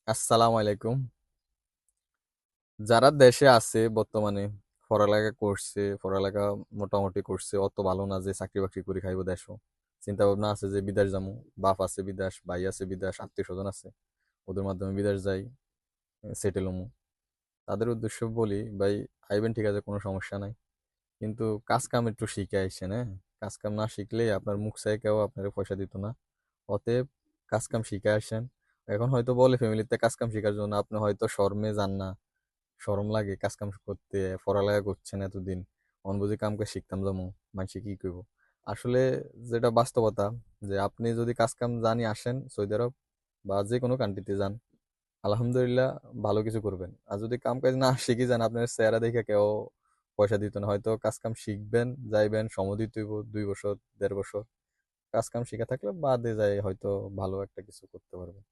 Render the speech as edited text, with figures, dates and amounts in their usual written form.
আসসালামু আলাইকুম। যারা দেশে আছে বর্তমানে পড়ালেখা করছে, পড়ালেখা মোটামুটি করছে, অত ভালো না যে চাকরি বাকরি করে খাইবো দেশও। চিন্তা ভাবনা আছে যে বিদেশ যাবো, বাপ আছে বিদেশ, ভাই আছে বিদেশ, আত্মীয় স্বজন আছে, ওদের মাধ্যমে বিদেশ যাই, সেটেল হমু। তাদের উদ্দেশ্য বলি, ভাই আইবেন ঠিক আছে, কোনো সমস্যা নাই, কিন্তু কাজ কাম একটু শিখে আইসেন। হ্যাঁ, কাজ কাম না শিখলে আপনার মুখ চাই কেউ আপনার পয়সা দিত না। অতএব কাজ কাম শিখে আসেন। এখন হয়তো বলে ফ্যামিলিতে কাজ কাম শেখার জন্য, আপনি হয়তো শর্মে যান না, শরম লাগে কাজ কাম করতে, পড়ালেখা করছেন এতদিন, অন বুঝি কাম কাজ শিখতাম যাবো, মানুষে কি করবো। আসলে যেটা বাস্তবতা, যে আপনি যদি কাজ কাম জানি আসেন সৌদি আরব বা যে কোনো কান্ট্রিতে যান, আলহামদুলিল্লাহ ভালো কিছু করবেন। আর যদি কাম কাজ না শিখে যান, আপনার চেহারা দেখে কেউ পয়সা দিত না। হয়তো কাজ কাম শিখবেন, যাইবেন, সময় দিতে হইব 2 বছর 1.5 বছর, কাজ কাম শিখে থাকলে বাদে যায় হয়তো ভালো একটা কিছু করতে পারবেন।